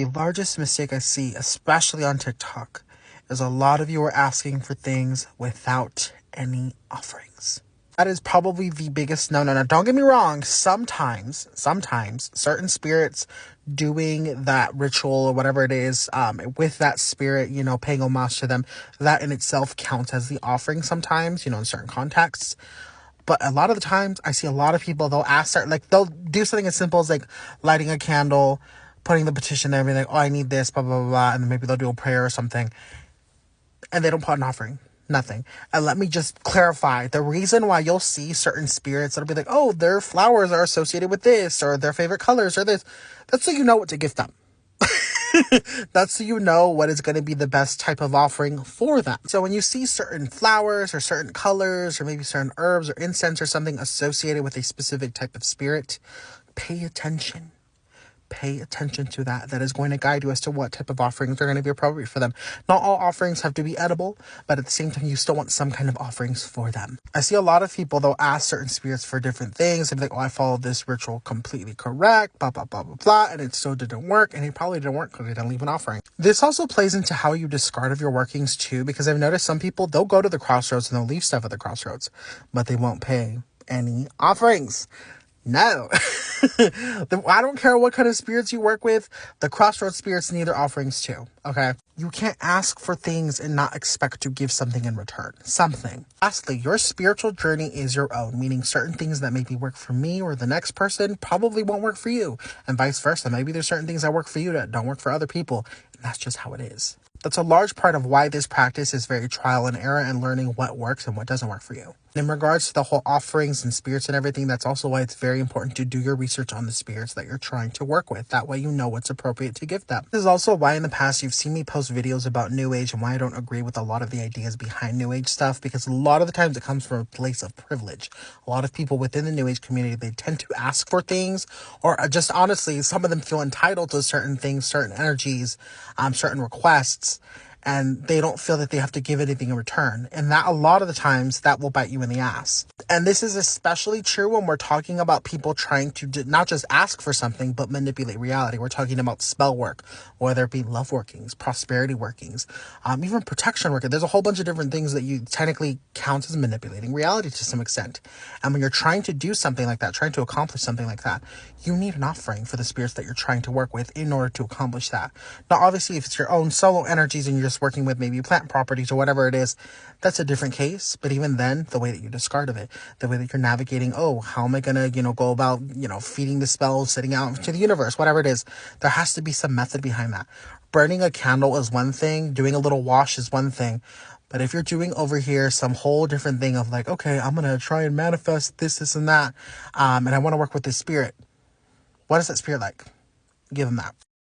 The largest mistake I see, especially on TikTok, is a lot of you are asking for things without any offerings. That is probably the biggest no. Now, don't get me wrong. Sometimes certain spirits doing that ritual or whatever it is, with that spirit, paying homage to them, that in itself counts as the offering sometimes, in certain contexts. But a lot of the times I see a lot of people, they'll do something as simple as like lighting a candle, putting the petition there, and be like, oh, I need this, blah, blah, blah, blah. And then maybe they'll do a prayer or something. And they don't put an offering. Nothing. And let me just clarify, the reason why you'll see certain spirits that'll be like, oh, their flowers are associated with this, or their favorite colors or this. That's so you know what to gift them. That's so you know what is going to be the best type of offering for them. So when you see certain flowers or certain colors or maybe certain herbs or incense or something associated with a specific type of spirit, pay attention. Pay attention to that. That is going to guide you as to what type of offerings are going to be appropriate for them. Not all offerings have to be edible, but at the same time, you still want some kind of offerings for them. I see a lot of people, they'll ask certain spirits for different things. They'll be like, oh, I followed this ritual completely correct, blah, blah, blah, blah, blah, and it still didn't work, and it probably didn't work because they didn't leave an offering. This also plays into how you discard of your workings too, because I've noticed some people, they'll go to the crossroads and they'll leave stuff at the crossroads, but they won't pay any offerings. No. I don't care what kind of spirits you work with. The crossroads spirits need their offerings too. Okay. You can't ask for things and not expect to give something in return. Something. Lastly, your spiritual journey is your own, meaning certain things that maybe work for me or the next person probably won't work for you, and vice versa. Maybe there's certain things that work for you that don't work for other people, and that's just how it is. That's a large part of why this practice is very trial and error and learning what works and what doesn't work for you. In regards to the whole offerings and spirits and everything, that's also why it's very important to do your research on the spirits that you're trying to work with. That way you know what's appropriate to give them. This is also why in the past you've seen me post videos about New Age and why I don't agree with a lot of the ideas behind New Age stuff, because a lot of the times it comes from a place of privilege. A lot of people within the New Age community, they tend to ask for things, or just honestly, some of them feel entitled to certain things, certain energies, certain requests, and they don't feel that they have to give anything in return. And that a lot of the times that will bite you in the ass. And this is especially true when we're talking about people trying to not just ask for something, but manipulate reality. We're talking about spell work, whether it be love workings, prosperity workings, even protection work. There's a whole bunch of different things that you technically count as manipulating reality to some extent. And when you're trying to do something like that, trying to accomplish something like that, you need an offering for the spirits that you're trying to work with in order to accomplish that. Now, obviously, if it's your own solo energies and you're just working with maybe plant properties or whatever it is, that's a different case. But even then, the way that you discard of it, the way that you're navigating, oh, how am I going to, go about, feeding the spell, sitting out to the universe, whatever it is, there has to be some method behind that. Burning a candle is one thing. Doing a little wash is one thing. But if you're doing over here some whole different thing of like, okay, I'm going to try and manifest this, and that, and I want to work with this spirit. What is that spirit like? Give them that.